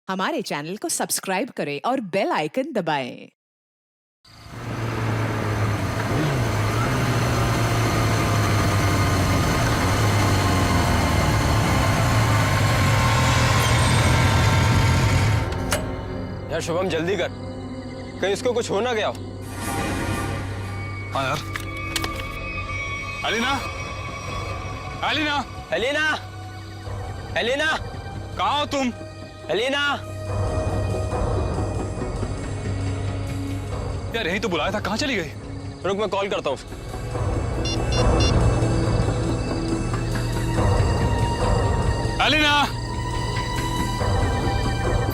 हमारे चैनल को सब्सक्राइब करें और बेल आइकन दबाएं। यार शुभम जल्दी कर, कहीं इसको कुछ हो ना गया हो। हाँ यार। अलीना, अलीना, एलिना, एलिना, कहाँ हो तुम? एलिना, यार यही तो बुलाया था, कहाँ चली गई? रुक मैं कॉल करता हूँ उसको। अलीना,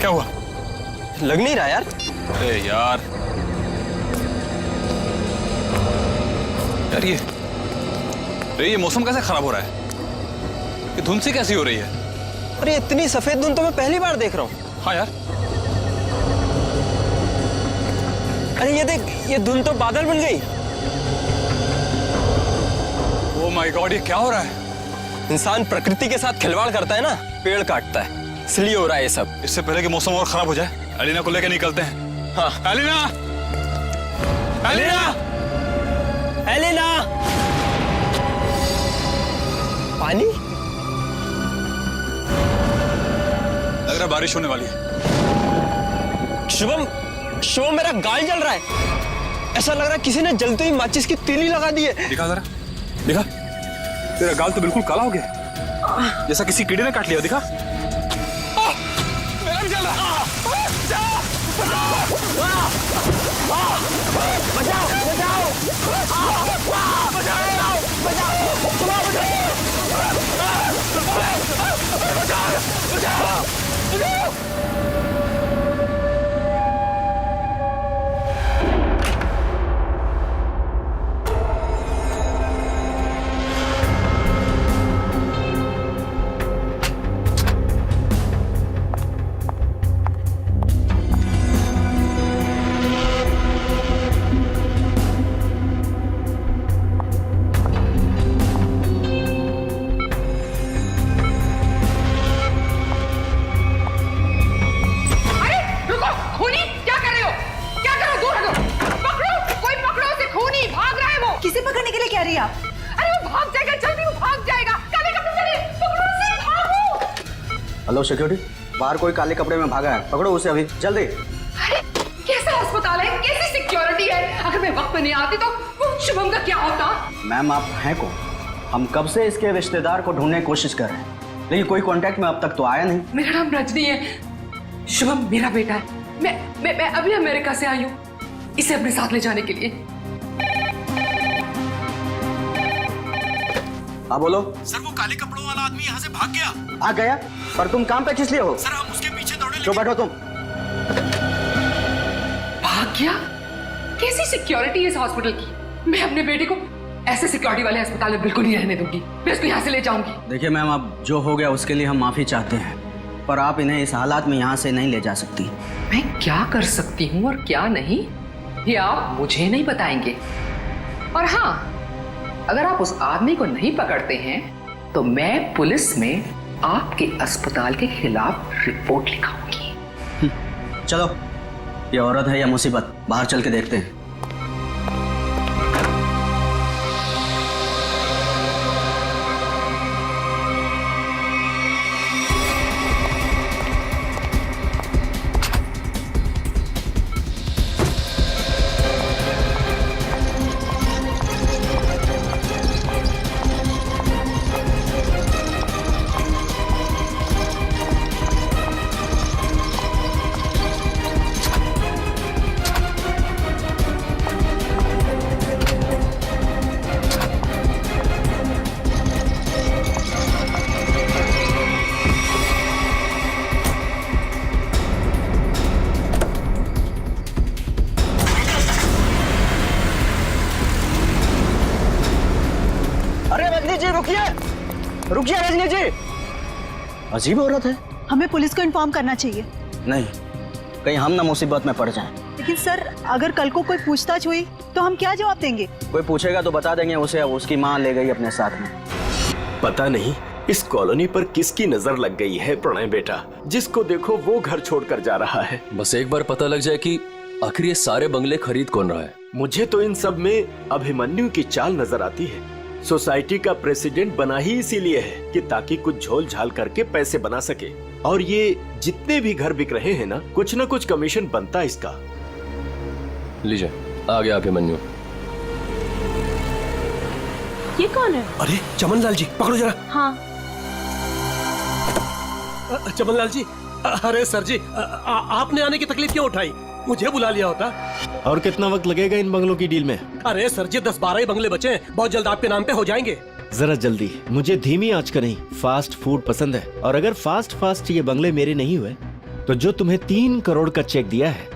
क्या हुआ? लग नहीं रहा यार। अरे यार, यार ये मौसम कैसे खराब हो रहा है? ये धुंध सी कैसी हो रही है? अरे इतनी सफेद धुंध तो मैं पहली बार देख रहा हूँ। हाँ यार। अरे ये देख, ये धुंध तो बादल बन गई। ओ माय गॉड, ये क्या हो रहा है? इंसान प्रकृति के साथ खिलवाड़ करता है ना, पेड़ काटता है, इसलिए हो रहा है ये सब। इससे पहले कि मौसम और खराब हो जाए, अलीना को लेकर निकलते हैं। हाँ। अलीना, अलीना, एलिना, पानी? लग रहा है बारिश होने वाली है। शुभम, शुभम मेरा गाल जल रहा है। ऐसा लग रहा है किसी ने जलते ही माचिस की तीली लगा दी है। दिखा जरा, दिखा। तेरा गाल तो बिल्कुल काला हो गया, जैसा किसी कीड़े ने काट लिया। दिखा। मेरा भी जल रहा है। बचाओ, बचाओ, किसे पकड़ने के लिए कह रही है आप? अरे वो भाग जाएगा, जल्दी वो भाग जाएगा। काले कपड़े पहने, पकड़ो उसे, भागो। हेलो सिक्योरिटी, बाहर कोई काले कपड़े में भागा है, पकड़ो उसे अभी जल्दी। अरे कैसा अस्पताल है, कैसी सिक्योरिटी है? अगर मैं वक्त पे नहीं आती तो वो शुभम का क्या होता? मैम आप हैं कौन? हम कब से इसके रिश्तेदार को ढूंढने की कोशिश कर रहे हैं, लेकिन कोई कांटेक्ट में अब तक तो आया नहीं। मेरा नाम रजनी है, शुभम मेरा बेटा है। मैं अभी अमेरिका से आई हूँ इसे अपने साथ ले जाने के लिए। हाँ बोलो। सर वो काले कपड़ों वाला आदमी यहाँ से भाग गया। आ गया? पर तुम काम पे किस लिए हो? सर हम उसके पीछे दौड़े जो बैठो तुम। भाग गया? कैसी सिक्योरिटी है इस हॉस्पिटल की? मैं अपने बेटे को ऐसे सिक्योरिटी वाले अस्पताल में बिल्कुल नहीं रहने दूंगी। मैं उसको यहाँ से ले जाऊंगी। देखिए मैम, अब जो हो गया उसके लिए हम माफी चाहते हैं, पर आप इन्हें इस हालात में यहाँ से नहीं ले जा सकती। मैं क्या कर सकती हूँ और क्या नहीं, ये आप मुझे नहीं बताएंगे। और हाँ, अगर आप उस आदमी को नहीं पकड़ते हैं तो मैं पुलिस में आपके अस्पताल के खिलाफ रिपोर्ट लिखाऊंगी। चलो, ये औरत है या मुसीबत, बाहर चल के देखते हैं। रुकिए रजनी जी, अजीब औरत है। हमें पुलिस को इन्फॉर्म करना चाहिए। नहीं, कहीं हम ना मुसीबत में पड़ जाएं। लेकिन सर, अगर कल को कोई पूछताछ हुई तो हम क्या जवाब देंगे? कोई पूछेगा तो बता देंगे उसे, उसकी माँ ले गई अपने साथ में। पता नहीं इस कॉलोनी पर किसकी नजर लग गई है प्रणय बेटा? जिसको देखो वो घर छोड़कर जा रहा है। बस एक बार पता लग जाए कि आखिर ये सारे बंगले खरीद कौन रहा है। मुझे तो इन सब में अभिमन्यु की चाल नजर आती है। सोसाइटी का प्रेसिडेंट बना ही इसीलिए है कि ताकि कुछ झोल झाल करके पैसे बना सके। और ये जितने भी घर बिक रहे हैं ना कुछ कमीशन बनता है इसका। लीजिए आ गया अभिमन्यु। ये कौन है? अरे चमन लाल जी, पकड़ो जरा। हाँ। चमन लाल जी, अरे सर जी, आपने आने की तकलीफ क्यों उठाई? मुझे बुला लिया होता। और कितना वक्त लगेगा इन बंगलों की डील में? अरे सर जी, 10-12 ही बंगले बचे हैं, बहुत जल्द आपके नाम पे हो जाएंगे। जरा जल्दी, मुझे धीमी आंच का नहीं फास्ट फूड पसंद है। और अगर फास्ट ये बंगले मेरे नहीं हुए तो जो तुम्हें 3 करोड़ का चेक दिया है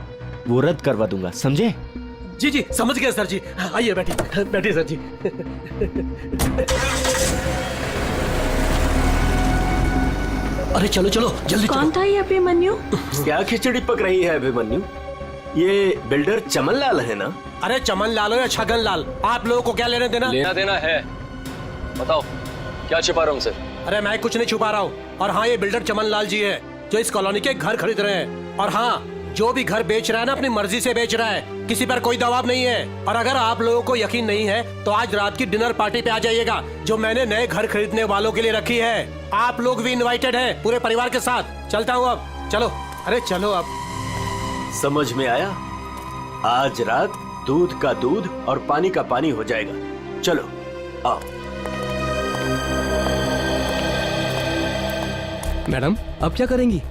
वो रद्द करवा दूंगा, समझे? जी जी समझ गए सर जी। आइए बैठिए सर जी। अरे चलो जल्दी। कौन था ये अभिमन्यु? क्या खिचड़ी पक रही है अभिमन्यु? ये बिल्डर चमन लाल है ना? अरे चमन लाल हो या छगन लाल, आप लोगों को क्या लेना देना? लेना देना है, बताओ क्या छिपा रहा हूँ सर? अरे मैं कुछ नहीं छुपा रहा हूँ। और हाँ, ये बिल्डर चमन लाल जी है जो इस कॉलोनी के घर खरीद रहे हैं। और हाँ, जो भी घर बेच रहा है ना अपनी मर्जी से बेच रहा है, किसी पर कोई दबाव नहीं है। और अगर आप लोगों को यकीन नहीं है तो आज रात की डिनर पार्टी पे आ जाइएगा जो मैंने नए घर खरीदने वालों के लिए रखी है। आप लोग भी इनवाइटेड हैं पूरे परिवार के साथ। चलता हूँ अब, चलो। अरे चलो अब। समझ में आया? आज रात दूध का दूध और पानी का पानी हो जाएगा। चलो आओ। मैडम अब क्या करेंगी?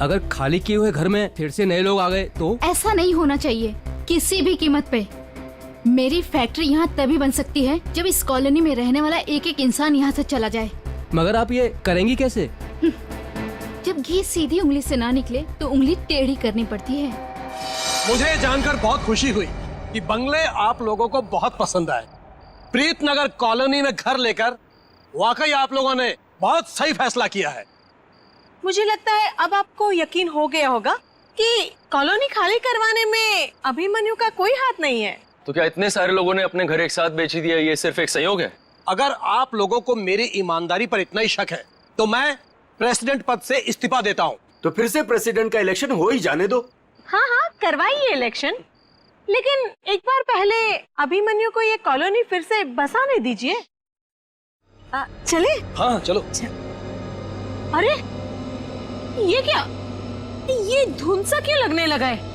अगर खाली किए हुए घर में फिर से नए लोग आ गए तो? ऐसा नहीं होना चाहिए किसी भी कीमत पे। मेरी फैक्ट्री यहाँ तभी बन सकती है जब इस कॉलोनी में रहने वाला एक इंसान यहाँ से चला जाए। मगर आप ये करेंगी कैसे? जब घी सीधी उंगली से ना निकले तो उंगली टेढ़ी करनी पड़ती है। मुझे जानकर बहुत खुशी हुई कि बंगले आप लोगों को बहुत पसंद आए। प्रीतनगर कॉलोनी में घर लेकर वाकई आप लोगों ने बहुत सही फैसला किया है। मुझे लगता है अब आपको यकीन हो गया होगा कि कॉलोनी खाली करवाने में अभिमन्यु का कोई हाथ नहीं है। तो क्या इतने सारे लोगों ने अपने घर एक साथ बेच दिया, ये सिर्फ एक संयोग है? अगर आप लोगों को मेरी ईमानदारी पर इतना ही शक है तो मैं प्रेसिडेंट पद से इस्तीफा देता हूँ। तो फिर से प्रेसिडेंट का इलेक्शन हो ही जाने दो। हाँ करवाइए इलेक्शन, लेकिन एक बार पहले अभिमन्यु को ये कॉलोनी फिर से बसाने दीजिए। चले? हाँ चलो। अरे ये क्या? ये धुंध सा क्यों लगने लगा है?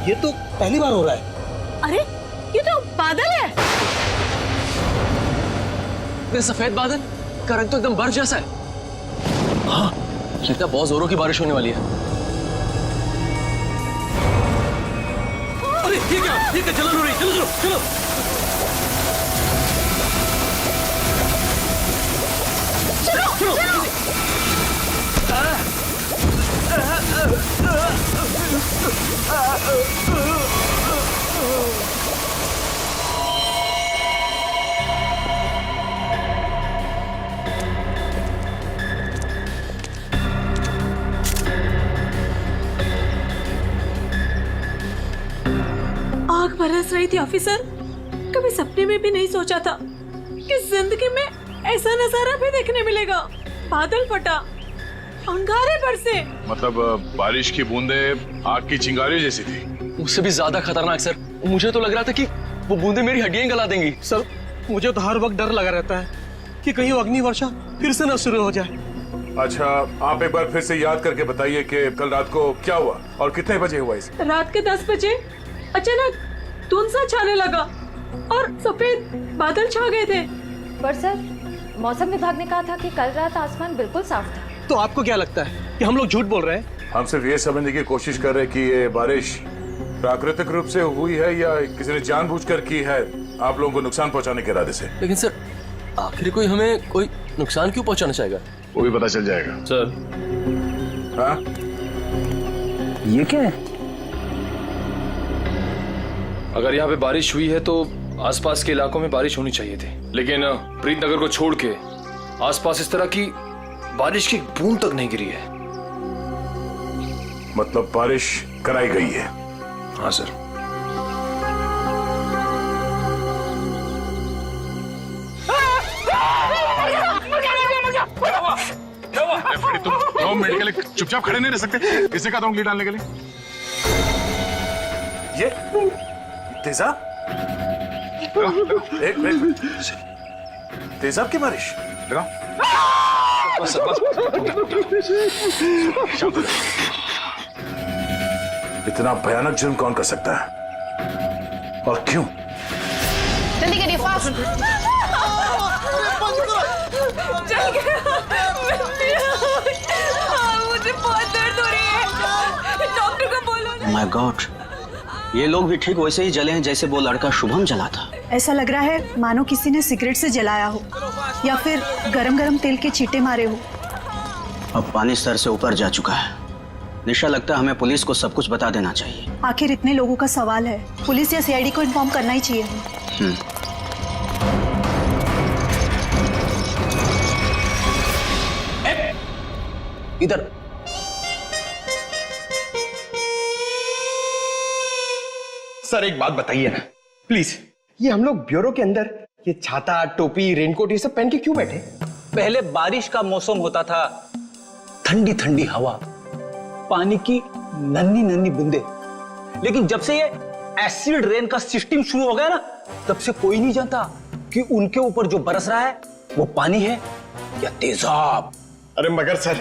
ये तो पहली बार हो रहा है। अरे ये तो बादल है। ये सफेद बादल का रंग तो एकदम बर्फ जैसा है। हाँ, लगता है बहुत जोरों की बारिश होने वाली है। अरे ये क्या जलन हो रही है? चलो। आग बरस रही थी ऑफिसर। कभी सपने में भी नहीं सोचा था कि जिंदगी में ऐसा नजारा भी देखने मिलेगा। बादल फटा, अंगारे बरसे। मतलब बारिश की बूंदें आग की चिंगारी जैसी थी। उससे भी ज्यादा खतरनाक सर। मुझे तो लग रहा था कि वो बूंदें मेरी हड्डियां गला देंगी। सर मुझे तो हर वक्त डर लगा रहता है कि कहीं अग्नि वर्षा फिर से न शुरू हो जाए। अच्छा, आप एक बार फिर से याद करके बताइए कि कल रात को क्या हुआ और कितने बजे हुआ इसे? रात के 10 बजे अचानक धुंध सा छाने लगा और सफेद बादल छा गए थे। पर सर, मौसम विभाग ने कहा था कि कल रात आसमान बिल्कुल साफ था। तो आपको क्या लगता है कि हम लोग झूठ बोल रहे हैं? हम सिर्फ ये समझने की कोशिश कर रहे हैं कि ये बारिश प्राकृतिक रूप से हुई है या किसी ने जानबूझकर की है आप लोगों को नुकसान पहुंचाने के इरादे से। लेकिन सर आखिर कोई हमें कोई नुकसान क्यों पहुंचाना चाहेगा? वो भी पता चल जाएगा सर। हाँ? ये क्या है? अगर यहाँ पे बारिश हुई है तो आसपास के इलाकों में बारिश होनी चाहिए थी, लेकिन प्रीतनगर को छोड़ के आसपास इस तरह की बारिश की बूंद तक नहीं गिरी है। मतलब बारिश कराई गई है? हाँ सर। तुम मेडिकल चुपचाप खड़े नहीं रह सकते? किसे कहता हूँ उंगली डालने के लिए? ये तेजाब? एक मिनट, तेजाब की बारिश? बस बस। इतना भयानक जुर्म कौन कर सकता है और क्यों? जल्दी करिए, फास्ट। चल गया। मुझे बहुत दर्द हो रही है, डॉक्टर को बोलो। माय गॉड, ये लोग भी ठीक वैसे ही जले हैं जैसे वो लड़का शुभम जला था। ऐसा लग रहा है मानो किसी ने सिगरेट से जलाया हो या फिर गरम गरम तेल के छींटे मारे हो। अब पानी सर से ऊपर जा चुका है। निशा, लगता है हमें पुलिस को सब कुछ बता देना चाहिए। आखिर इतने लोगों का सवाल है, पुलिस या सीआईडी को इन्फॉर्म करना ही चाहिए। इधर सर एक बात बताइए ना प्लीज, ये हम लोग ब्यूरो के अंदर ये छाता, टोपी, रेनकोट ये सब पहन के क्यों बैठे? पहले बारिश का मौसम होता था, ठंडी ठंडी हवा, पानी की नन्ही नन्ही बूंदे। लेकिन जब से ये एसिड रेन का सिस्टम शुरू हो गया ना, तब से कोई नहीं जानता कि उनके ऊपर जो बरस रहा है वो पानी है या तेजाब। अरे मगर सर,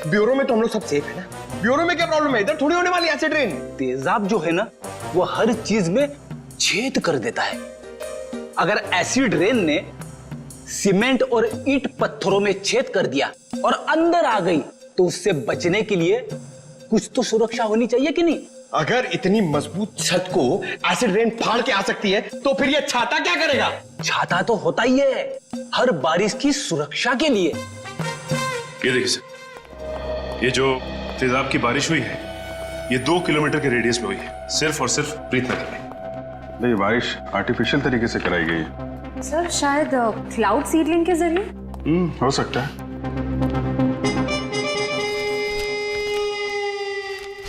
ब्यूरो में तो हम लोग सब सेफ है ना? ब्यूरो में क्या प्रॉब्लम है? इधर थोड़ी होने वाली एसिड रेन। तेजाब जो है ना, वो हर चीज में छेद कर देता है। अगर एसिड रेन ने सीमेंट और ईंट पत्थरों में छेद कर दिया और अंदर आ गई, तो उससे बचने के लिए कुछ तो सुरक्षा होनी चाहिए कि नहीं? अगर इतनी मजबूत छत को एसिड रेन फाड़ के आ सकती है, तो फिर ये छाता क्या करेगा? छाता तो होता ही है हर बारिश की सुरक्षा के लिए। ये देखिए सर, ये जो तेजाब की बारिश हुई है, ये 2 किलोमीटर के रेडियस में हुई है, सिर्फ और सिर्फ प्रीतनगर में। ये बारिश आर्टिफिशियल तरीके से कराई गई है सर, शायद क्लाउड सीडलिंग के जरिए। हो सकता है।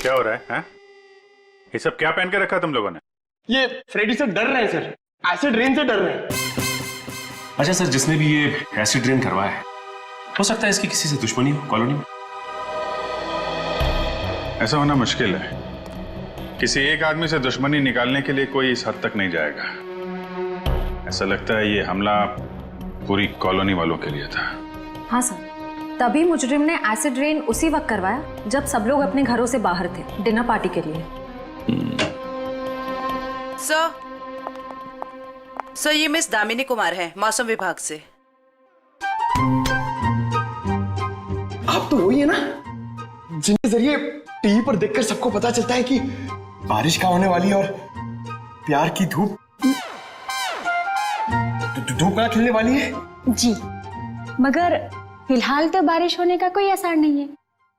क्या हो रहा है, हैं? ये सब क्या पहन के रखा तुम लोगों ने? ये फ्रेडी सर डर रहे हैं सर, एसिड रेन से डर रहे हैं। अच्छा सर, जिसने भी ये एसिड रेन करवाया है, हो सकता है इसकी किसी से दुश्मनी हो कॉलोनी में। ऐसा होना मुश्किल है। किसी एक आदमी से दुश्मनी निकालने के लिए कोई इस हद तक नहीं जाएगा। ऐसा लगता है ये हमला पूरी कॉलोनी वालों के लिए था। हाँ सर, तभी मुजरिम ने एसिड रेन उसी वक्त करवाया जब सब लोग अपने घरों से बाहर थे डिनर पार्टी के लिए। सर ये मिस दामिनी कुमार है, मौसम विभाग से। आप तो वही है ना जिनके जरिए टीवी पर देखकर सबको पता चलता है कि बारिश का होने वाली है और प्यार की धूप ना खिलने वाली है। जी, मगर फिलहाल तो बारिश होने का कोई आसार नहीं है।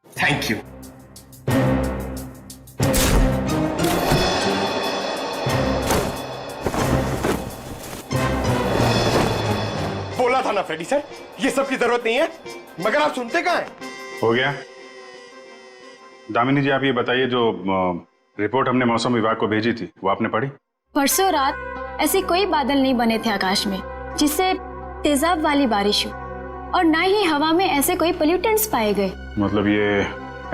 Thank you. बोला था ना फ्रेडी सर, ये सब की जरूरत नहीं है, मगर आप सुनते कहाँ हैं? हो गया। दामिनी जी, आप ये बताइए, जो रिपोर्ट हमने मौसम विभाग को भेजी थी वो आपने पढ़ी? परसों रात ऐसे कोई बादल नहीं बने थे आकाश में जिससे तेजाब वाली बारिश हो, और ना ही हवा में ऐसे कोई पोल्यूटेंट्स पाए गए। मतलब ये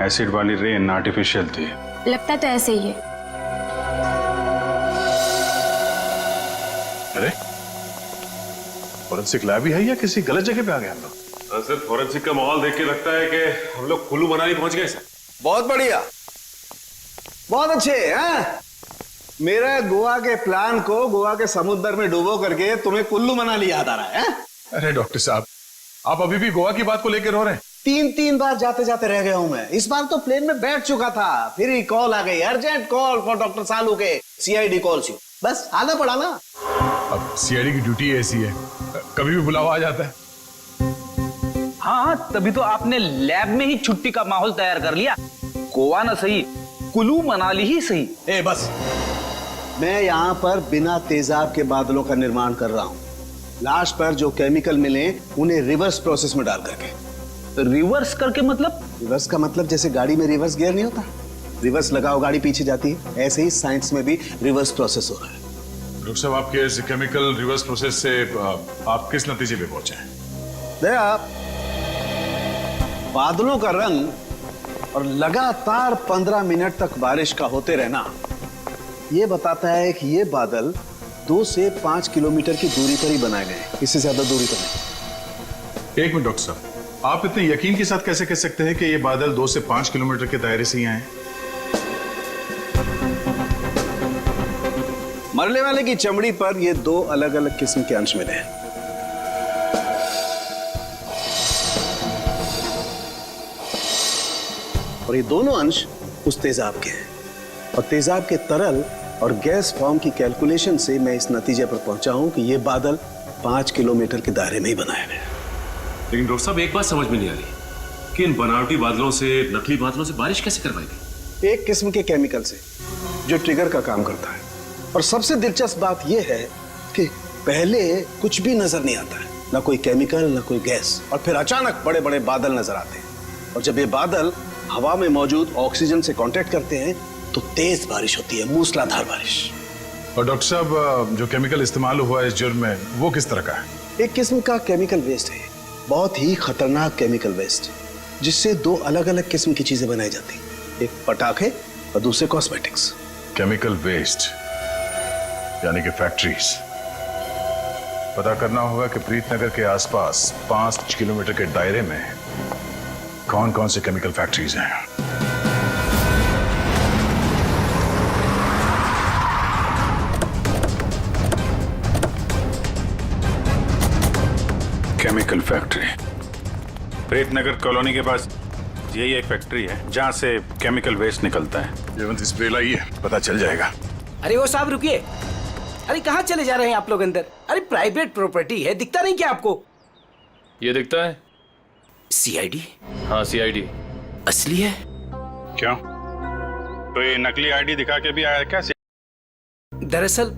एसिड वाली रेन आर्टिफिशियल थी? लगता तो ऐसे ही है। अरे फॉरेंसिक लैब ही है या किसी गलत जगह पे आ गए हम लोग? सर, फॉरेंसिक का माहौल देख के लगता है कि हम लोग कुल्लू मनाली पहुंच गए सर। बहुत बढ़िया, बहुत अच्छे हैं। मेरे गोवा के प्लान को गोवा के समुद्र में डुबो करके तुम्हें कुल्लू मनाली याद आ रहा है? अरे डॉक्टर साहब, आप अभी भी गोवा की बात को लेकर रो रहे हैं? 3 बार जाते जाते रह गया हूं मैं। इस बार तो प्लेन में बैठ चुका था, फिर ही कॉल आ गई, अर्जेंट कॉल फॉर डॉक्टर सालू के सीआईडी कॉल्स यू। बस आना पड़ा ना। अब सीआईडी की ड्यूटी ऐसी है, कभी भी बुलावा आ जाता है। हाँ, तभी तो आपने लैब में ही छुट्टी का माहौल तैयार कर लिया। गोवा ना सही, कुल्लू मनाली ही सही। ए बस, मैं यहाँ पर बिना तेजाब के बादलों का निर्माण कर रहा हूँ। लास्ट पर जो केमिकल मिले उन्हें रिवर्स प्रोसेस में डाल करके। रिवर्स करके मतलब? रिवर्स का मतलब जैसे गाड़ी में रिवर्स गियर नहीं होता, रिवर्स लगाओ गाड़ी पीछे जाती है, ऐसे ही साइंस में भी रिवर्स प्रोसेस हो रहा है। डॉक्टर साहब, आपके इस केमिकल रिवर्स प्रोसेस से आप किस नतीजे पे पहुंचे हैं? देखा, बादलों का रंग और लगातार 15 मिनट तक बारिश का होते रहना ये बताता है कि ये बादल 2 से 5 किलोमीटर की दूरी पर ही बनाए गए, इससे ज्यादा दूरी पर नहीं। एक मिनट डॉक्टर साहब, आप इतने यकीन के साथ कैसे कह सकते हैं कि ये बादल 2 से 5 किलोमीटर के दायरे से ही आए? मरने वाले की चमड़ी पर ये 2 अलग अलग किस्म के अंश मिले हैं। और ये दोनों अंश उस तेजाब के हैं, और तेजाब के तरल और गैस फॉर्म की कैलकुलेशन से मैं इस नतीजे पर पहुंचा हूं कि ये बादल 5 किलोमीटर के दायरे में ही बनाए गए। लेकिन डॉक्टर साहब, एक बात समझ में नहीं आ रही कि इन बनावटी बादलों से, नकली बादलों से बारिश कैसे करवाई गई? एक किस्म के केमिकल से जो ट्रिगर का काम करता है। और सबसे दिलचस्प बात यह है कि पहले कुछ भी नजर नहीं आता है, ना कोई केमिकल ना कोई गैस, और फिर अचानक बड़े बड़े बादल नजर आते हैं। और जब ये बादल हवा में मौजूद ऑक्सीजन से कांटेक्ट करते हैं तो तेज बारिश होती है, मूसलाधार बारिश। और डॉक्टर साहब, जो केमिकल इस्तेमाल हुआ है इस जुर्म में, वो किस तरह का है? एक किस्म का केमिकल वेस्ट है, बहुत ही खतरनाक केमिकल वेस्ट, जिससे 2 अलग अलग किस्म की चीजें बनाई जाती, एक पटाखे और दूसरे कॉस्मेटिक्स। केमिकल वेस्ट यानी कि फैक्ट्रीज। पता करना होगा कि प्रीतनगर के आसपास 5 किलोमीटर के दायरे में कौन कौन से केमिकल फैक्ट्रीज हैं। केमिकल फैक्ट्री प्रीतनगर कॉलोनी के पास यही एक फैक्ट्री है जहां से केमिकल वेस्ट निकलता है। जयवंत स्प्रे लाइए, पता चल जाएगा। अरे वो साहब रुकिए, अरे कहाँ चले जा रहे हैं आप लोग अंदर? अरे प्राइवेट प्रॉपर्टी है, दिखता नहीं क्या आपको? ये दिखता है सीआईडी। हाँ सीआईडी असली है। क्यों? तो ये नकली आईडी दिखा के भी आया क्या? दरअसल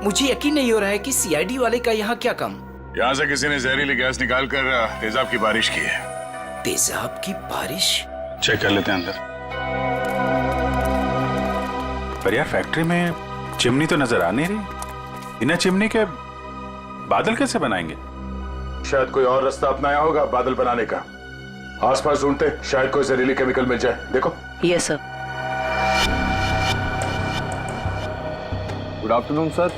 मुझे यकीन नहीं हो रहा है कि सीआईडी वाले का यहाँ क्या काम। यहाँ से किसी ने जहरीली गैस निकालकर तेजाब की बारिश की है। तेजाब की बारिश? चेक कर लेते हैं अंदर। पर यार, फैक्ट्री में चिमनी तो नजर आ नहीं रही। बिना चिमनी के बादल कैसे बनाएंगे? शायद कोई और रास्ता अपनाया होगा बादल बनाने का। आसपास ढूंढते, शायद कोई जहरीली केमिकल मिल जाए। देखो। Yes sir. Good afternoon sir,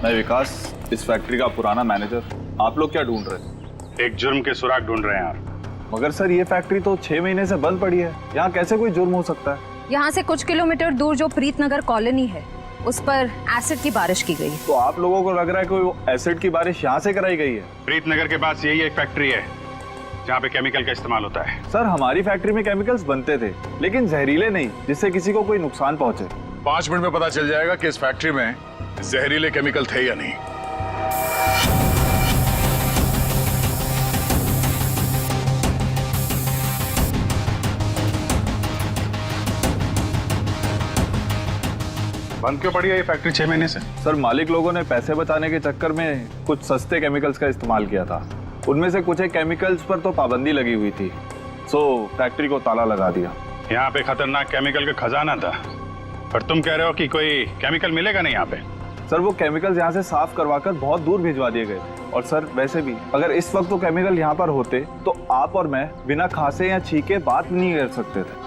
मैं विकास, इस फैक्ट्री का पुराना मैनेजर। आप लोग क्या ढूंढ रहे हैं? एक जुर्म के सुराग ढूंढ रहे हैं आप। मगर सर ये फैक्ट्री तो 6 महीने से बंद पड़ी है, यहाँ कैसे कोई जुर्म हो सकता है? यहाँ से कुछ किलोमीटर दूर जो प्रीतनगर कॉलोनी है, उस पर एसिड की बारिश की गई। तो आप लोगों को लग रहा है कोई एसिड की बारिश यहाँ से कराई गई है? प्रीतनगर के पास यही एक फैक्ट्री है जहाँ पे केमिकल का इस्तेमाल होता है। सर हमारी फैक्ट्री में केमिकल्स बनते थे, लेकिन जहरीले नहीं, जिससे किसी को कोई नुकसान पहुंचे। 5 मिनट में पता चल जाएगा कि इस फैक्ट्री में जहरीले केमिकल थे या नहीं। बंद क्यों पड़ी है ये फैक्ट्री 6 महीने से? सर मालिक लोगों ने पैसे बचाने के चक्कर में कुछ सस्ते केमिकल्स का इस्तेमाल किया था। उनमें से कुछ एक केमिकल्स पर तो पाबंदी लगी हुई थी, सो फैक्ट्री को ताला लगा दिया। यहाँ पे खतरनाक केमिकल का खजाना था, पर तुम कह रहे हो कि कोई केमिकल मिलेगा नहीं यहाँ पे। सर वो केमिकल्स यहाँ से साफ करवाकर बहुत दूर भिजवा दिए गए थे। और सर वैसे भी अगर इस वक्त वो केमिकल यहाँ पर होते तो आप और मैं बिना खांसे या छींके बात नहीं कर सकते थे।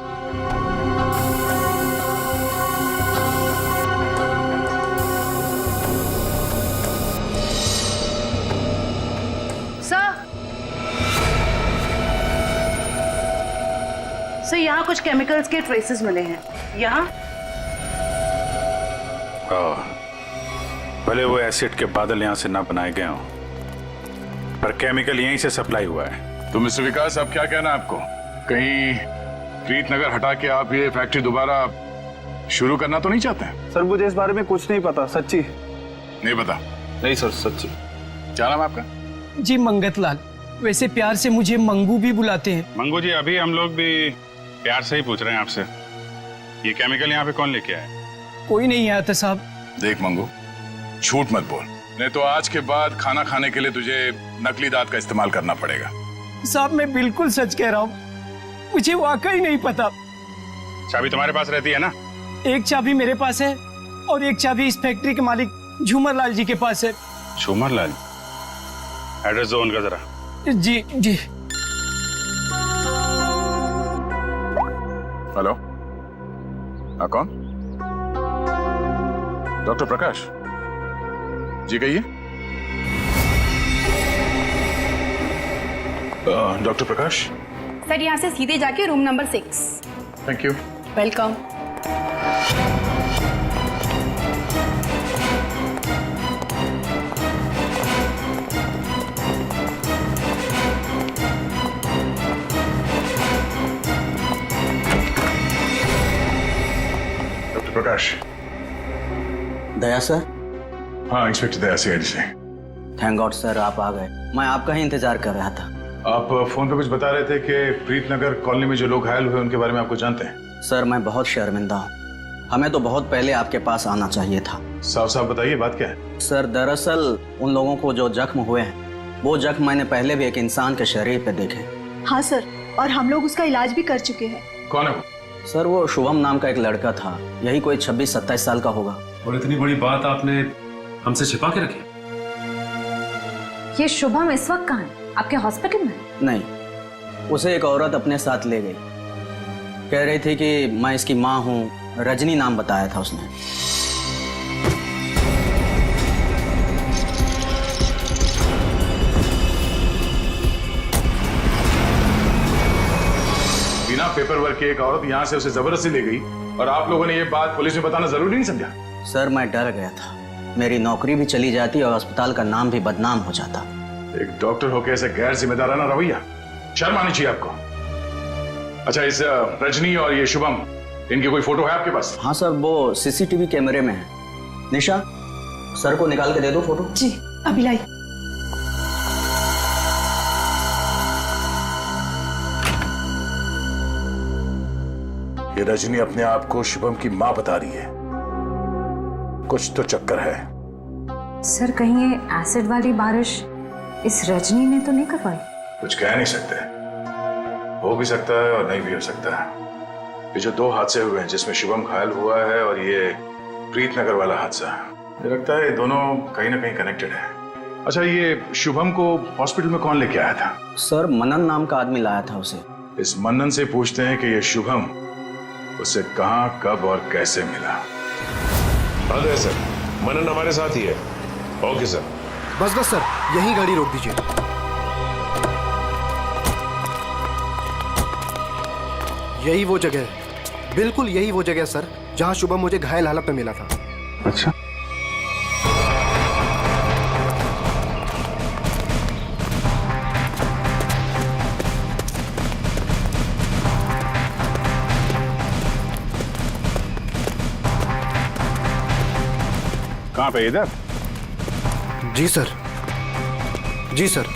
सर यहाँ कुछ केमिकल्स के ट्रेसेस मिले हैं। यहाँ भले वो एसिड के बादल यहाँ से ना बनाए गए हों, पर केमिकल यहीं से सप्लाई हुआ है। तो मिस्टर विकास, अब क्या कहना आपको? कहीं प्रीतनगर हटा के आप ये फैक्ट्री दोबारा शुरू करना तो नहीं चाहते हैं? सर मुझे इस बारे में कुछ नहीं पता, सच्ची नहीं पता। नहीं सर, सच्ची। क्या नाम आपका? जी मंगत लाल, वैसे प्यार से मुझे मंगू भी बुलाते हैं। मंगू जी, अभी हम लोग भी प्यार से ही पूछ रहे हैं आपसे, ये केमिकल यहाँ पे कौन लेके आया? कोई नहीं आया था साहब। देख मंगू, झूठ मत बोल, नहीं तो आज के बाद खाना खाने के लिए तुझे नकली दांत का इस्तेमाल करना पड़ेगा। साहब मैं बिल्कुल सच कह रहा हूँ, मुझे वाकई नहीं पता। चाबी तुम्हारे पास रहती है ना? एक चाबी मेरे पास है और एक चाबी इस फैक्ट्री के मालिक झूमर लाल जी के पास है। झूमर लाल? एड्रेस दो उनका जरा। जी जी। हेलो, हाँ कौन? डॉक्टर प्रकाश जी कहिए। डॉक्टर प्रकाश। सर यहाँ से सीधे जाके room number 6। Thank you. Welcome. Doctor Prakash. Daya sir. हाँ, इंस्पेक्टर दया सीआईडी से। थैंक गॉड सर, आप आ गए। मैं आपका ही इंतजार कर रहा था। आप फोन पे कुछ बता रहे थे कि प्रीतनगर कॉलोनी में जो लोग घायल हुए उनके बारे में आपको जानते हैं? सर मैं बहुत शर्मिंदा हूँ। हमें तो बहुत पहले आपके पास आना चाहिए था। साफ साफ बताइए बात क्या है? सर दरअसल उन लोगों को जो जख्म हुए हैं वो जख्म मैंने पहले भी एक इंसान के शरीर पे देखे। हाँ सर, और हम लोग उसका इलाज भी कर चुके हैं। कौन है वो? सर वो शुभम नाम का एक लड़का था, यही कोई 26-27 साल का होगा। और इतनी बड़ी बात आपने हमसे छिपा के रखी? ये शुभम इस वक्त कहाँ है? आपके हॉस्पिटल में? नहीं, उसे एक औरत अपने साथ ले गई। कह रही थी कि मैं इसकी माँ हूँ, रजनी नाम बताया था उसने। बिना पेपर वर्क की एक औरत यहाँ से उसे जबरदस्ती ले गई और आप लोगों ने ये बात पुलिस में बताना जरूरी नहीं समझा? सर मैं डर गया था, मेरी नौकरी भी चली जाती और अस्पताल का नाम भी बदनाम हो जाता। एक डॉक्टर होकर ऐसे गैर जिम्मेदाराना रवैया, शर्म आनी चाहिए आपको। अच्छा, इस रजनी और ये शुभम, इनकी कोई फोटो है आपके पास? हाँ सर, वो सीसीटीवी कैमरे में है। निशा, सर को निकाल के दे दो फोटो। जी अभी लाई। ये रजनी अपने आप को शुभम की मां बता रही है। कुछ तो चक्कर है। सर कहीं ये एसिड वाली बारिश इस रजनी ने तो नहीं करवाई? कुछ कह नहीं सकते, हो भी सकता है और नहीं भी हो सकता है। ये जो 2 हादसे हुए हैं जिसमें शुभम घायल हुआ है और ये प्रीतनगर वाला हादसा, मुझे लगता है ये दोनों कहीं ना कहीं कनेक्टेड है। अच्छा, ये शुभम को हॉस्पिटल में कौन लेके आया था? सर मनन नाम का आदमी लाया था उसे। इस मनन से पूछते हैं कि ये शुभम उसे कहाँ, कब और कैसे मिला। हाँ सर, मनन हमारे साथ ही है। Okay sir. बस बस सर, यही गाड़ी रोक दीजिए। यही वो जगह है, बिल्कुल यही वो जगह सर जहां शुभम मुझे घायल हालत में मिला था। अच्छा, कहाँ पे? इधर? जी सर, जी सर,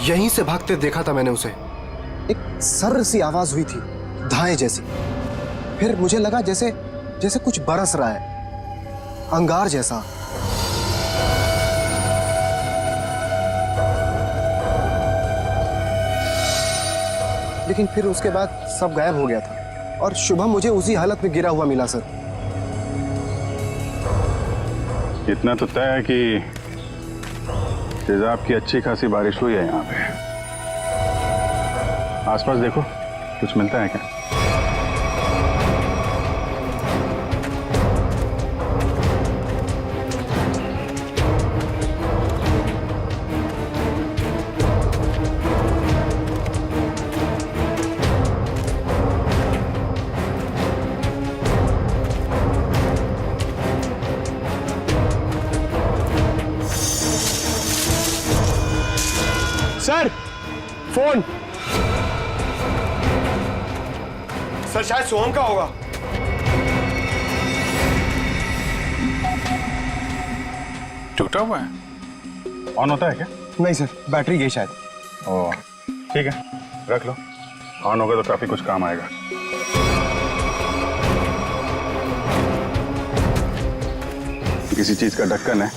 यहीं से भागते देखा था मैंने उसे। एक सर्र सी आवाज हुई थी, धाए जैसी। फिर मुझे लगा जैसे जैसे कुछ बरस रहा है, अंगार जैसा। लेकिन फिर उसके बाद सब गायब हो गया था और शुभम मुझे उसी हालत में गिरा हुआ मिला सर। इतना तो तय है कि तेजाब की अच्छी खासी बारिश हुई है यहाँ पे। आसपास देखो, कुछ मिलता है क्या? Sir phone. सर शायद सोहम का होगा। टूटा हुआ है? ऑन होता है क्या? नहीं सर, बैटरी गई शायद। ओह ठीक है, रख लो। ऑन होगा तो काफी कुछ काम आएगा। किसी चीज का ढक्कन है।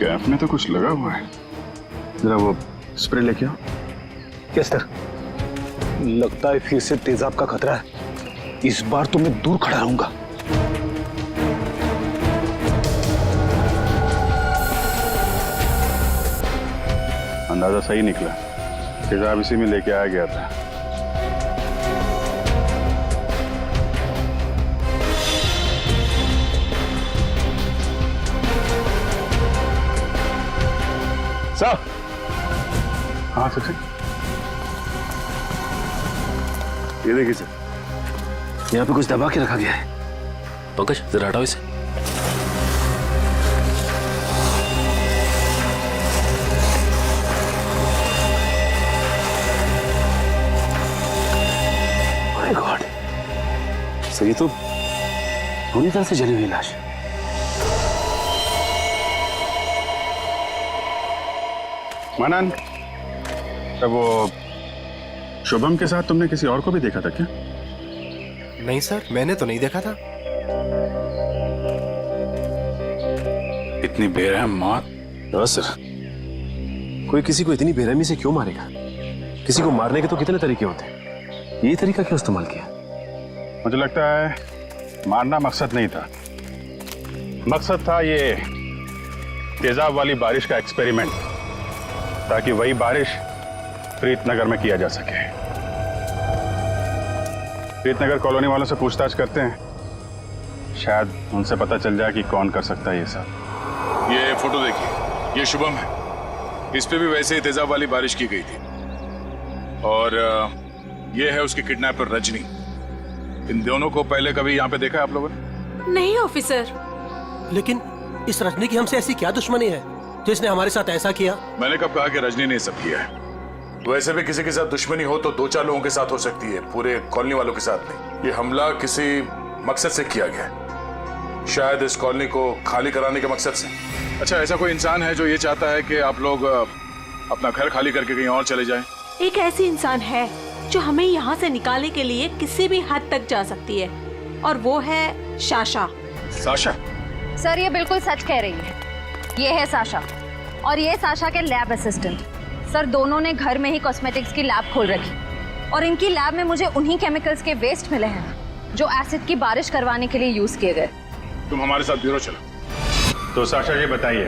गैप में तो कुछ लगा हुआ है। जरा वो स्प्रे लेके आओ। Yes sir. लगता है फिर से तेजाब का खतरा है। इस बार तो मैं दूर खड़ा रहूंगा। अंदाजा सही निकला। तेजाब इसी में लेके आ गया था। सर। हाँ सचिन, ये देखिए सर, यहाँ पे कुछ दबा के रखा गया है। पंकज जरा हटाओ इसे। माय गॉड सर, ये तो पूरी तरह से जली हुई लाश है। मानन, तब वो शुभम के साथ तुमने किसी और को भी देखा था क्या? नहीं सर, मैंने तो नहीं देखा था। इतनी बेरहम मौत? हाँ सर, कोई किसी को इतनी बेरहमी से क्यों मारेगा? किसी को मारने के तो कितने तरीके होते हैं, ये तरीका क्यों इस्तेमाल किया? मुझे लगता है मारना मकसद नहीं था। मकसद था ये तेजाब वाली बारिश का एक्सपेरिमेंट, ताकि वही बारिश प्रीतनगर में किया जा सके। प्रीतनगर कॉलोनी वालों से पूछताछ करते हैं, शायद उनसे पता चल जाए कि कौन कर सकता है ये सब। ये फोटो देखिए, ये शुभम है। इस पे भी वैसे ही तेजाब वाली बारिश की गई थी। और ये है उसकी किडनैपर रजनी। इन दोनों को पहले कभी यहाँ पे देखा है आप लोगों ने? नहीं ऑफिसर। लेकिन इस रजनी की हमसे ऐसी क्या दुश्मनी है जिसने हमारे साथ ऐसा किया? मैंने कब कहा कि रजनी ने सब किया है? वैसे भी किसी के साथ दुश्मनी हो तो 2-4 लोगों के साथ हो सकती है, पूरे कॉलोनी वालों के साथ नहीं। ये हमला किसी मकसद से किया गया है, शायद इस कॉलोनी को खाली कराने के मकसद से। अच्छा, ऐसा कोई इंसान है जो ये चाहता है कि आप लोग अपना घर खाली करके कहीं और चले जाएं? एक ऐसी इंसान है जो हमें यहाँ से निकालने के लिए किसी भी हद तक जा सकती है, और वो है साशा। साशा? सर ये बिल्कुल सच कह रही है। ये है साशा, और ये साशा के लैब असिस्टेंट। सर दोनों ने घर में ही कॉस्मेटिक्स की लैब खोल रखी, और इनकी लैब में मुझे उन्हीं केमिकल्स के वेस्ट मिले हैं जो एसिड की बारिश करवाने के लिए यूज किए गए। तुम हमारे साथ ब्यूरो चलो। तो साशा जी बताइए,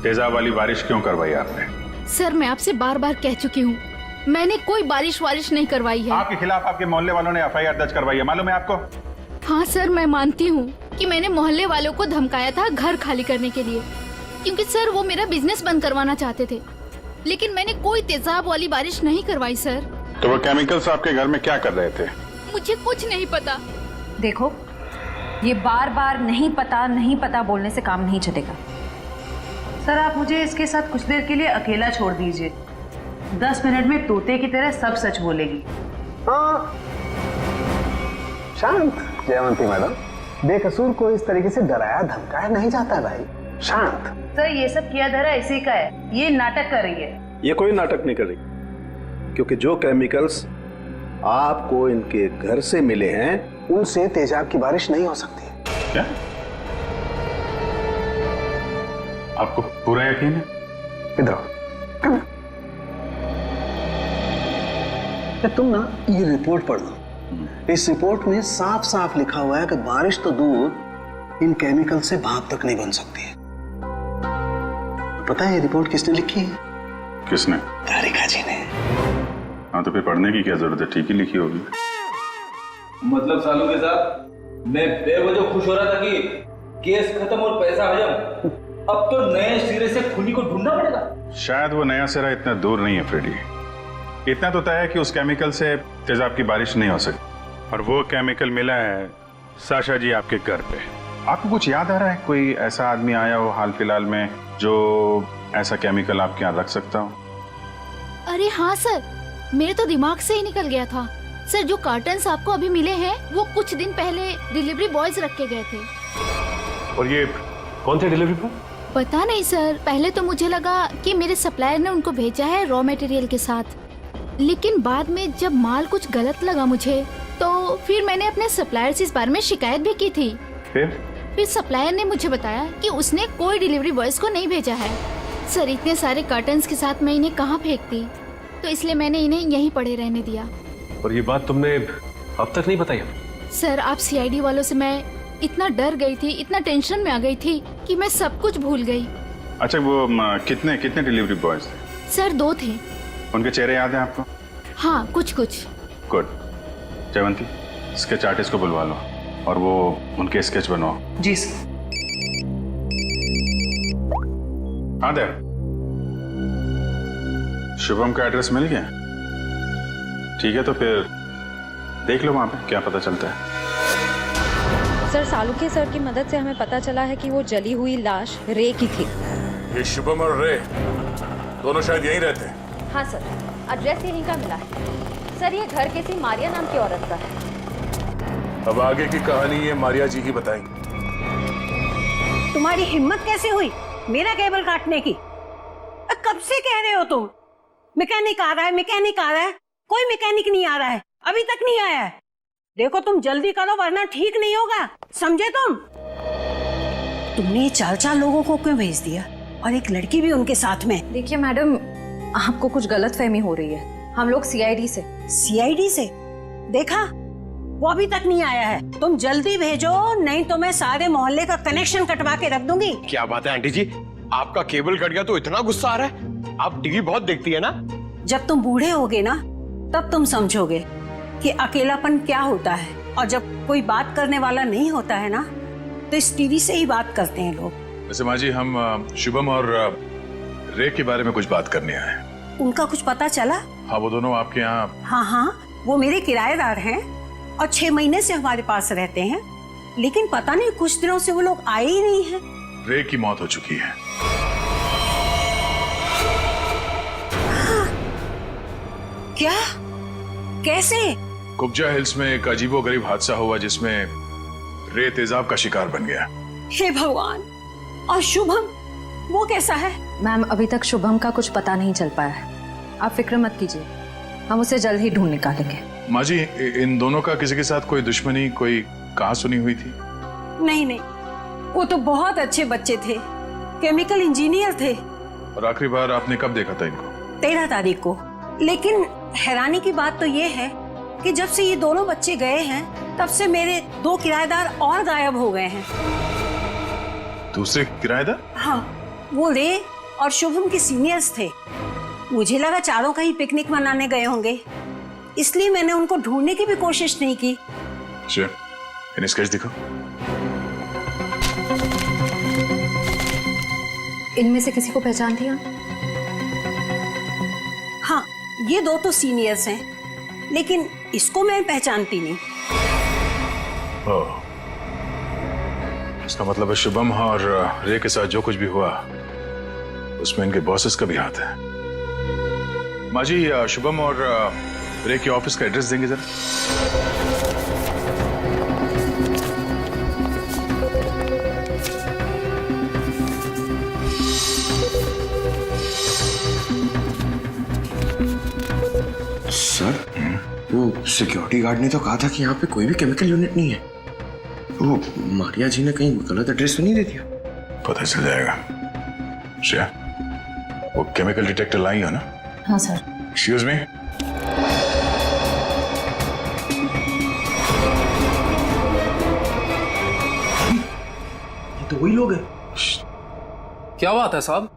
तेजाब वाली बारिश क्यों करवाई आपने? सर मैं आपसे बार बार कह चुकी हूँ, मैंने कोई बारिश नहीं करवाई है। आपके खिलाफ आपके मोहल्ले वालों ने FIR दर्ज करवाई है, मालूम है आपको? हाँ सर, मैं मानती हूँ कि मैंने मोहल्ले वालों को धमकाया था घर खाली करने के लिए, क्योंकि सर वो मेरा बिजनेस बंद करवाना चाहते थे। लेकिन मैंने कोई तेजाब वाली बारिश नहीं करवाई सर। तो वो केमिकल्स आपके घर में क्या कर रहे थे? मुझे कुछ नहीं पता। देखो, ये बार बार नहीं पता बोलने से काम नहीं चलेगा। सर आप मुझे इसके साथ कुछ देर के लिए अकेला छोड़ दीजिए। 10 मिनट में तोते की तरह सब सच बोलेगी। हाँ शांत जयवंती मैडम, बेकसूर को इस तरीके से डराया धमकाया नहीं जाता भाई। शांत। सर ये सब किया धरा इसी का है, ये नाटक कर रही है। ये कोई नाटक नहीं कर रही, क्योंकि जो केमिकल्स आपको इनके घर से मिले हैं उनसे तेजाब की बारिश नहीं हो सकती। क्या आपको पूरा यकीन है? इधर तुम ना ये रिपोर्ट पढ़ लो। इस रिपोर्ट में साफ साफ लिखा हुआ है कि बारिश तो दूर, इन केमिकल से भाप तक नहीं बन सकती है। पता है ये रिपोर्ट किसने लिखी है? किसने? तारिका जी ने। हाँ तो फिर पढ़ने की क्या जरूरत है, ठीक ही लिखी होगी। मतलब सालों के साथ मैं बेवजह खुश हो रहा था कि केस खत्म और पैसा हजम, अब तो नए सिरे से खूनी को ढूंढना पड़ेगा। शायद वो नया सिरा इतना दूर नहीं है फ्रेडी। इतना तो तय है कि उस केमिकल से तेजाब की बारिश नहीं हो सकती, और वो केमिकल मिला है साशा जी आपके घर पे। आपको कुछ याद आ रहा है, कोई ऐसा आदमी आया हो हाल फिलहाल में जो ऐसा केमिकल आपके यहाँ रख सकता हो? अरे हाँ सर, मेरे तो दिमाग से ही निकल गया था। सर जो कार्टन्स आपको अभी मिले हैं वो कुछ दिन पहले डिलीवरी बॉयज रख के गए थे। और ये कौन थे डिलीवरी बॉय? पता नहीं सर, पहले तो मुझे लगा कि मेरे सप्लायर ने उनको भेजा है रॉ मटेरियल के साथ, लेकिन बाद में जब माल कुछ गलत लगा मुझे, तो फिर मैंने अपने सप्लायर से इस बारे में शिकायत भी की थी। फिर सप्लायर ने मुझे बताया कि उसने कोई डिलीवरी बॉयज को नहीं भेजा है। सर इतने सारे कर्टन्स के साथ मैं इन्हें कहाँ फेंकती, तो इसलिए मैंने इन्हें यहीं पड़े रहने दिया। और ये बात तुमने अब तक नहीं बताई? सर आप CID वालों से मैं इतना डर गई थी, इतना टेंशन में आ गई थी कि मैं सब कुछ भूल गई। अच्छा वो कितने डिलीवरी बॉयज थे? सर 2 थे। उनके चेहरे याद हैं आपको? हाँ, कुछ कुछ। गुड। जयवंती, स्केच आर्टिस्ट को बुलवा लो और वो उनके स्केच बनवाओ। जी सर। हाँ देव, शुभम का एड्रेस मिल गया? ठीक है, तो फिर देख लो वहां पे क्या पता चलता है। सर, सालुके सर की मदद से हमें पता चला है कि वो जली हुई लाश रे की थी। ये शुभम और रे दोनों शायद यहीं रहते हैं। हाँ सर, एड्रेस यहीं का मिला है। सर, ये घर किसी मारिया नाम की औरत का है। अब आगे की कहानी ये मारिया जी ही बताएंगे। तुम्हारी हिम्मत कैसे हुई मेरा केबल काटने की? कब से कह रहे हो तुम? मैकेनिक आ रहा है, मैकेनिक आ रहा है। कोई मैकेनिक नहीं आ रहा है, अभी तक नहीं आया है। देखो तुम जल्दी करो वरना ठीक नहीं होगा, समझे तुम? तुमने 4 लोगों को क्यों भेज दिया और एक लड़की भी उनके साथ में? देखिए मैडम, आपको कुछ गलतफहमी हो रही है। हम लोग सीआईडी से। सीआईडी से? देखा, वो अभी तक नहीं आया है। तुम जल्दी भेजो, नहीं तो मैं सारे मोहल्ले का कनेक्शन कटवा के रख दूंगी। क्या बात है आंटी जी, आपका केबल कट गया तो इतना गुस्सा आ रहा है? आप टीवी बहुत देखती है ना? जब तुम बूढ़े होगे ना तब तुम समझोगे कि अकेलापन क्या होता है। और जब कोई बात करने वाला नहीं होता है ना तो इस टीवी से ही बात करते हैं लोग। वैसे माँ जी, हम शुभम और रे के बारे में कुछ बात करने आए हैं। उनका कुछ पता चला? हाँ, वो दोनों आपके यहाँ। हाँ, वो मेरे किराएदार हैं और 6 महीने से हमारे पास रहते हैं, लेकिन पता नहीं कुछ दिनों से वो लोग आए ही नहीं हैं। रे की मौत हो चुकी है। क्या? कैसे? कुब्जा हिल्स में एक अजीबोगरीब हादसा हुआ जिसमें रे तेजाब का शिकार बन गया। हे भगवान! और शुभम, वो कैसा है? मैम, अभी तक शुभम का कुछ पता नहीं चल पाया है। आप फिक्र मत कीजिए, हम उसे जल्द ही ढूंढ निकालेंगे। माँ जी, इन दोनों का किसी के साथ कोई दुश्मनी, कोई कहां सुनी हुई थी? नहीं, वो तो बहुत अच्छे बच्चे थे, केमिकल इंजीनियर थे। और आखिरी बार आपने कब देखा था इनको? 13 तारीख को। लेकिन हैरानी की बात तो ये है कि जब से ये दोनों बच्चे गए हैं तब से मेरे 2 किराएदार और गायब हो गए हैं। दूसरे किराएदार? हाँ, वो रे और शुभम के सीनियर्स थे। मुझे लगा चारों कहीं पिकनिक मनाने गए होंगे, इसलिए मैंने उनको ढूंढने की भी कोशिश नहीं की। इन्हें स्केच दिखो। इनमें से किसी को पहचान दिया? हाँ, ये 2 तो सीनियर्स हैं, लेकिन इसको मैं पहचानती नहीं। ओह, इसका मतलब है शुभम और रे के साथ जो कुछ भी हुआ उसमें इनके बॉसेस का भी हाथ है। माँ जी, शुभम और रे के ऑफिस का एड्रेस देंगे जरा? सर, वो सिक्योरिटी गार्ड ने तो कहा था कि यहाँ पे कोई भी केमिकल यूनिट नहीं है। वो मारिया जी ने कहीं गलत एड्रेस तो नहीं दे दिया? पता चल जाएगा। श्रेया, वो केमिकल डिटेक्टर लाई हो ना? हाँ सर। Excuse me. ये तो वही लोग हैं। क्या बात है साहब,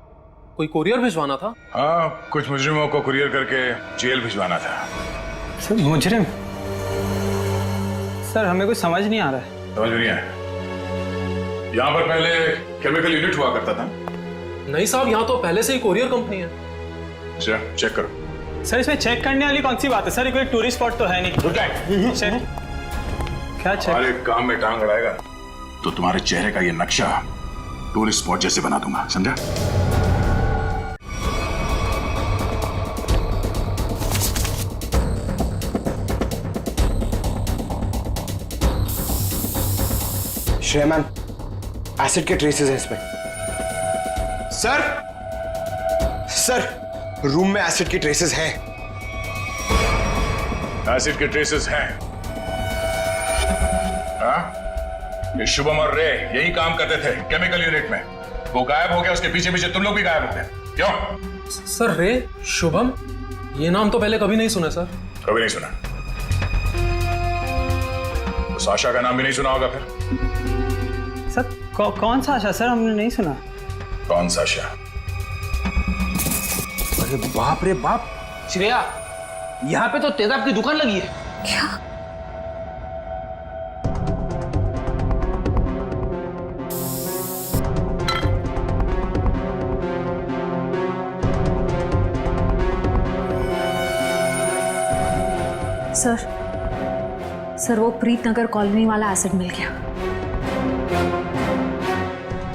कोई कुरियर भिजवाना था? हाँ, कुछ मुजरिमों को कुरियर करके जेल भिजवाना था। सर, मुजरिम? सर, हमें कुछ समझ नहीं आ रहा है। समझ नहीं आया? यहाँ पर पहले केमिकल यूनिट हुआ करता था? नहीं साहब, यहाँ तो पहले से ही कुरियर कंपनी है। अच्छा, चेक करो। सर, इसमें चेक करने वाली कौन सी बात है? सर, कोई टूरिस्ट स्पॉट तो है नहीं। चेक? क्या चेक? हमारे काम में टांग अड़ाएगा तो तुम्हारे चेहरे का ये नक्शा टूरिस्ट स्पॉट जैसे बना दूंगा, समझा? श्रेयमान, एसिड के ट्रेसेस हैं इसमें। सर, रूम में एसिड के ट्रेसेस हैं। एसिड के ट्रेसेस हैं? हाँ? ये शुभम और रे यही काम करते थे केमिकल यूनिट में। वो गायब हो गया, उसके पीछे पीछे तुम लोग भी गायब हो गए। क्यों? सर, रे, शुभम, ये नाम तो पहले कभी नहीं सुने सर। कभी नहीं सुना? तो साशा का नाम भी नहीं सुना होगा फिर? सर, कौन सा आशा? सर, हमने नहीं सुना। कौन सा आशा? अरे बाप रे बाप, श्रेया यहाँ पे तो तेजाब की दुकान लगी है। क्या? सर वो प्रीत नगर कॉलोनी वाला एसिड मिल गया।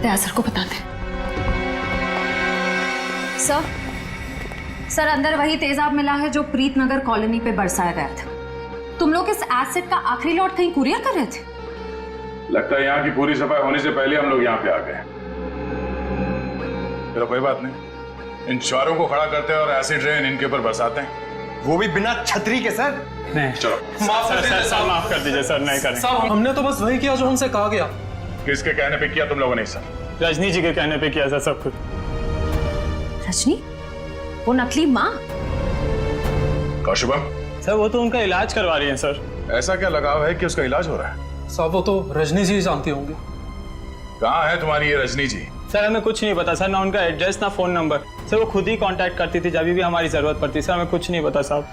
दया सर को बता दे। सर अंदर वही तेजाब मिला है जो प्रीत नगर कॉलोनी पे बरसाया गया था। तुम लोग इस एसिड का आखिरी लॉट कहीं कुरियर कर रहे थे? लगता है यहाँ की पूरी सफाई होने से पहले हम लोग यहाँ पे आ गए। चलो कोई बात नहीं, इन चारों को खड़ा करते हैं और एसिड रेन इनके ऊपर बरसाते हैं, वो भी बिना छतरी के। सर नहीं, चलो माफ कर दीजिए सर, नहीं करें। साहब हमने तो बस वही किया जो हमसे कहा गया। किसके कहने पे किया तुम लोगों ने? सर रजनी जी के कहने पे किया सर सब कुछ। रजनी? वो नकली माँ? कौशिबम? सर वो तो उनका इलाज करवा रही हैं सर। ऐसा क्या लगाव है कि उसका इलाज हो रहा है? साहब वो तो रजनी जी जानती होंगी। कहाँ है तुम्हारी ये रजनी जी? सर हमें कुछ नहीं पता सर, ना उनका एड्रेस ना फोन नंबर। सर वो खुद ही कांटेक्ट करती थी जब भी हमारी जरूरत पड़ती। सर हमें कुछ नहीं पता साहब।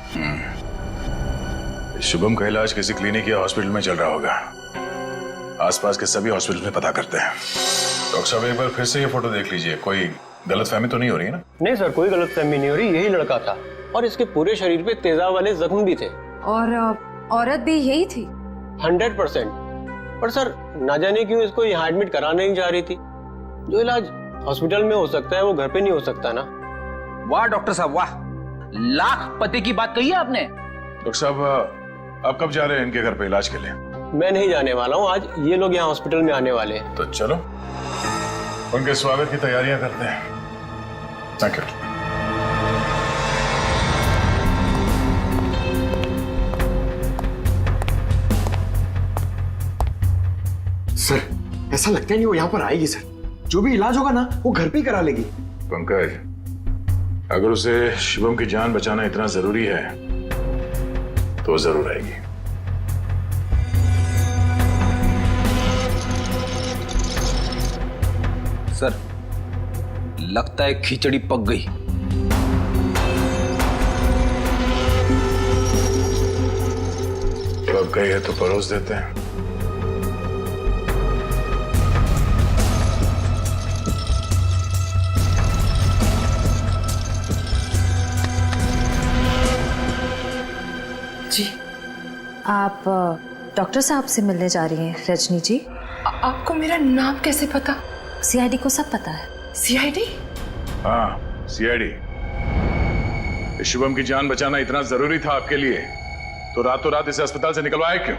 शुभम का इलाज किसी क्लिनिक या हॉस्पिटल में चल रहा होगा। आसपास के सभी हॉस्पिटल में पता करते हैं। डॉक्टर साहब एक बार फिर से ये फोटो देख लीजिए, कोई गलतफहमी तो नहीं हो रही है ना? नहीं सर, कोई गलतफहमी नहीं हो रही, यही लड़का था और इसके पूरे शरीर पे तेजाब वाले जख्म भी थे। और औरत भी यही थी? 100%। पर सर ना जाने क्यों इसको यहाँ एडमिट कराना नहीं चाह रही थी। जो इलाज हॉस्पिटल में हो सकता है वो घर पे नहीं हो सकता ना। वाह डॉक्टर साहब वाह, लाख पते की बात कही है आपने। डॉक्टर साहब आप कब जा रहे हैं इनके घर पे इलाज के लिए? मैं नहीं जाने वाला हूँ, आज ये लोग यहाँ हॉस्पिटल में आने वाले हैं। तो चलो उनके स्वागत की तैयारियां करते हैं। Thank you. सर ऐसा लगता है नहीं वो यहाँ पर आएगी। सर जो भी इलाज होगा ना वो घर पे ही करा लेगी। पंकज, अगर उसे शिवम की जान बचाना इतना जरूरी है तो जरूर आएगी। सर लगता है खिचड़ी पक गई। पक गई है तो परोस देते हैं। जी आप डॉक्टर साहब से मिलने जा रही हैं रजनी जी? आपको मेरा नाम कैसे पता? सीआईडी को सब पता है। सीआईडी? हाँ सीआईडी। शुभम की जान बचाना इतना जरूरी था आपके लिए तो रातों रात इसे अस्पताल से निकलवाया क्यों?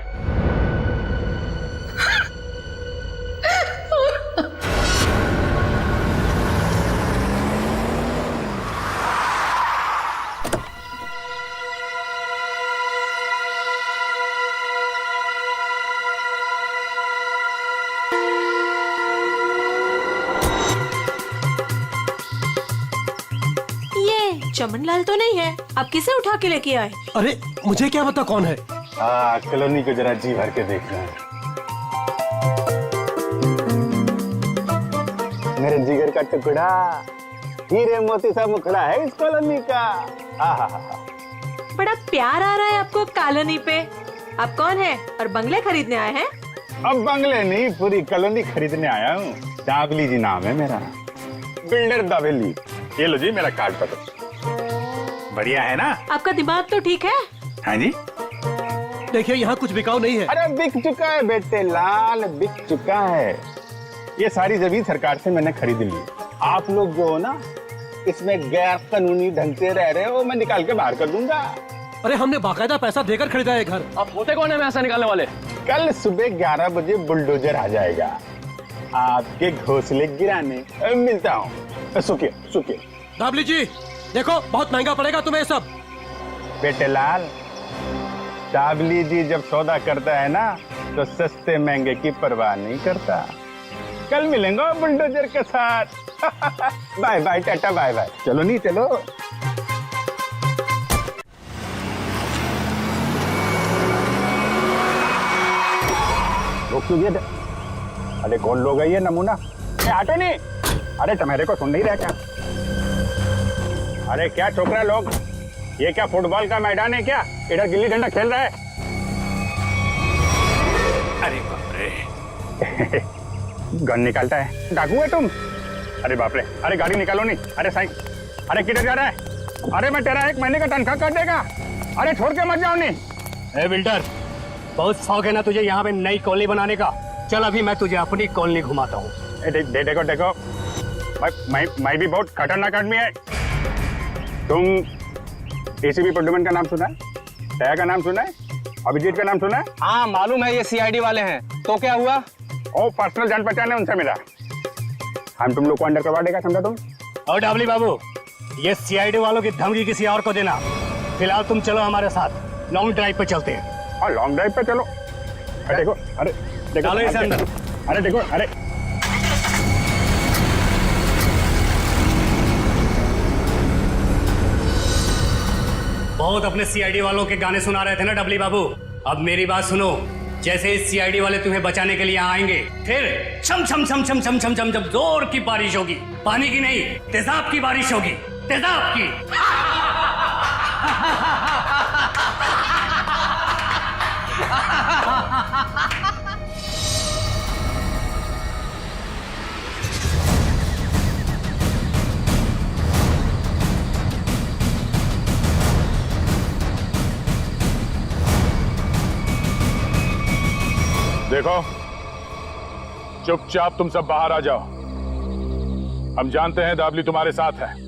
चमनलाल तो नहीं है, आप किसे उठा के लेके आए? अरे मुझे क्या पता कौन है। कॉलोनी को जरा जी भर के देखना है। मेरे जिगर का टुकड़ा, हीरे मोती सा मुखड़ा है इस कॉलोनी का। बड़ा प्यार आ रहा है आपको कॉलोनी पे। आप कौन है और बंगले खरीदने आए हैं? अब बंगले नहीं, पूरी कॉलोनी खरीदने आया हूँ। दाबली जी नाम है मेरा, बिल्डर दाबली। ये लो जी मेरा कार्ड पकड़ो। बढ़िया है ना? आपका दिमाग तो ठीक है? हाँ जी। देखिए यहाँ कुछ बिकाऊ नहीं है। अरे बिक चुका है बेटे लाल, बिक चुका है। ये सारी जमीन सरकार से मैंने खरीद ली। आप लोग जो हो ना इसमें गैर कानूनी ढंग से रह रहे हो, मैं निकाल के बाहर कर दूंगा। अरे हमने बाकायदा पैसा देकर खरीदा है घर। आप होते कौन है पैसा निकालने वाले? कल सुबह 11 बजे बुलडोजर आ जाएगा आपके घोंसले गिराने। मिलता हूँ। सुखिए सुखिए। दाबली जी देखो बहुत महंगा पड़ेगा तुम्हें सब। बेटे लाल, दाबली जी जब सौदा करता है ना तो सस्ते महंगे की परवाह नहीं करता। कल मिलेंगे बुलडोजर के साथ। Bye bye tata bye bye. चलो नहीं चलो। लोग क्यों ये? अरे कौन लोग है ये नमूना? आटे नहीं। अरे तुम्हारे को सुन नहीं रहा क्या? अरे क्या छोकरा लोग, ये क्या फुटबॉल का मैदान है क्या? इधर गिल्ली डंडा खेल रहा है। अरे बाप रे गन निकालता है, डाकू है तुम? अरे बाप रे, अरे गाड़ी निकालो नहीं। अरे साईं, अरे किधर जा रहा है? अरे मैं तेरा 1 महीने का तनख्वाह कर देगा। अरे छोड़ के मत जाओ नहीं। ए बिल्डर, बहुत शौक है ना तुझे यहाँ पे नई कॉलोनी बनाने का? चल अभी मैं तुझे अपनी कॉलोनी घुमाता हूँ। देखो देखो, मैं भी बहुत खतरनाक आदमी है। तुम एसीपी प्रद्युमन का नाम सुना है? दया का नाम सुना है? अभिजीत का नाम सुना है? हाँ मालूम है, ये सीआईडी वाले हैं। तो क्या हुआ? ओ पर्सनल जान पहचान है उनसे मेरा। हम तुम लोग को अंडर करवा देगा, समझा तुम? और डाबली बाबू, ये सीआईडी वालों की धमकी किसी और को देना। फिलहाल तुम चलो हमारे साथ, लॉन्ग ड्राइव पे चलते हैं। हाँ लॉन्ग ड्राइव पे चलो। अरे देखो, अरे देखो, चलो इसे अंदर। अरे देखो, अरे बहुत अपने सीआईडी वालों के गाने सुना रहे थे ना डबली बाबू। अब मेरी बात सुनो, जैसे इस सीआईडी वाले तुम्हें बचाने के लिए आएंगे, फिर छम छम छम छम छम छम छम जब जोर की बारिश होगी, पानी की नहीं तेजाब की बारिश होगी, तेजाब की। देखो, चुपचाप तुम सब बाहर आ जाओ। हम जानते हैं दाबली तुम्हारे साथ है।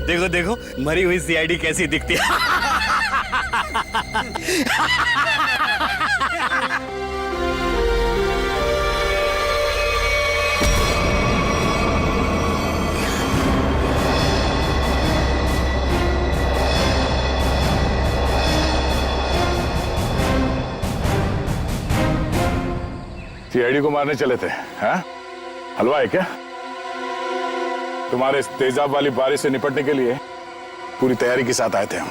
देखो देखो, मरी हुई सीआईडी कैसी दिखती है। सीआईडी को मारने चले थे, हैं? हलवा है क्या? तुम्हारे इस तेजाब वाली बारिश से निपटने के लिए पूरी तैयारी के साथ आए थे हम।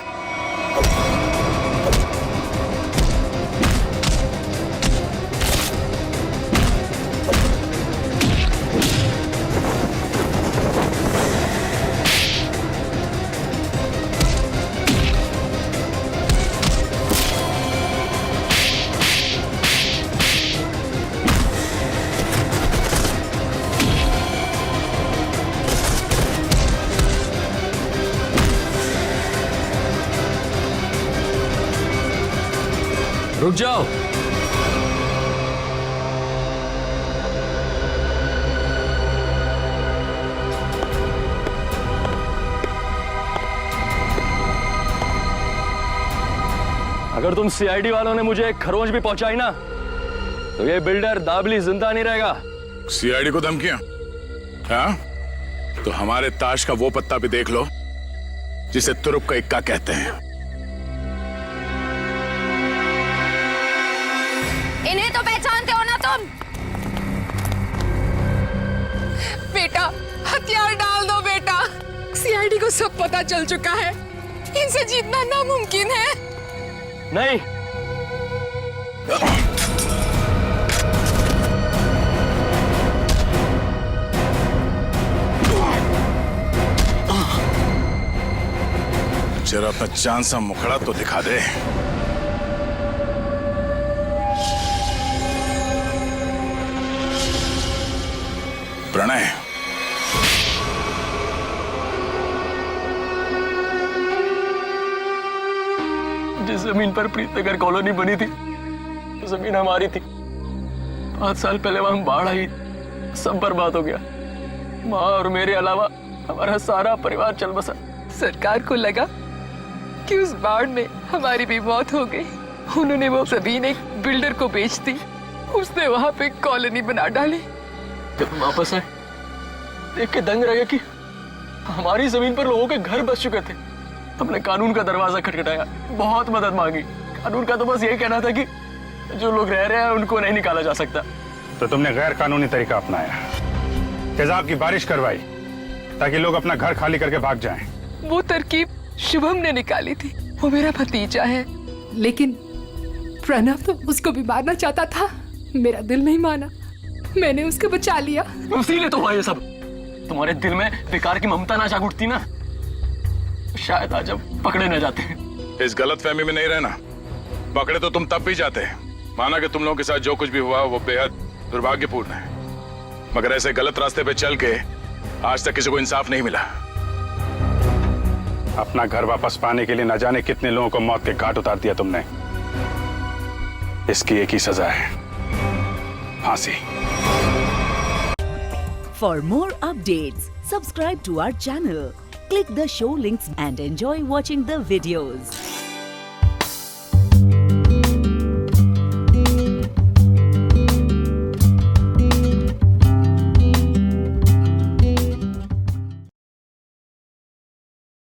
रुक जाओ। अगर तुम सीआईडी वालों ने मुझे एक खरोंच भी पहुंचाई ना, तो ये बिल्डर दाबली जिंदा नहीं रहेगा। सीआईडी को धमकियां? हाँ? तो हमारे ताश का वो पत्ता भी देख लो जिसे तुरुप का इक्का कहते हैं। इन्हें तो पहचानते हो ना तुम? बेटा, हथियार डाल दो बेटा। सीआईडी को सब पता चल चुका है, इनसे जीतना नामुमकिन है। नहीं, जरा अपना चांद सा मुखड़ा तो दिखा दे। प्रणय, जिस जमीन पर प्रीतनगर कॉलोनी बनी थी, वो जमीन हमारी थी। 5 साल पहले वहां बाढ़ आई, सब बर्बाद हो गया। माँ और मेरे अलावा हमारा सारा परिवार चल बसा। सरकार को लगा कि उस बाढ़ में हमारी भी मौत हो गई। उन्होंने वो जमीन एक बिल्डर को बेच दी। उसने वहां पे कॉलोनी बना डाली। जब हम वापस आए देख के दंग रह गए कि हमारी जमीन पर लोगों के घर बस चुके थे। हमने कानून का दरवाजा खटखटाया, बहुत मदद मांगी। कानून का तो बस यही कहना था कि जो लोग रह रहे हैं उनको नहीं निकाला जा सकता। तो तुमने गैर कानूनी तरीका अपनाया, तेजाब की बारिश करवाई ताकि लोग अपना घर खाली करके भाग जाएं। वो तरकीब शुभम ने निकाली थी। वो मेरा भतीजा है। लेकिन प्रणव तो उसको भी मारना चाहता था। मेरा दिल नहीं माना, मैंने उसको बचा लिया। इसीलिए तो हुआ ये सब। तुम्हारे दिल में बेकार की ममता ना जाग उठती ना, शायद आज हम पकड़े न जाते। इस गलतफहमी में नहीं रहना। पकड़े तो तुम तब भी जाते हैं। माना कि तुम लोगों के साथ जो कुछ भी हुआ वो बेहद दुर्भाग्यपूर्ण है, मगर ऐसे गलत रास्ते पे चल के आज तक किसी को इंसाफ नहीं मिला। अपना घर वापस पाने के लिए न जाने कितने लोगों को मौत के घाट उतार दिया तुमने। इसकी एक ही सजा है, फांसी। For more updates, subscribe to our channel, click the show links and enjoy watching the videos.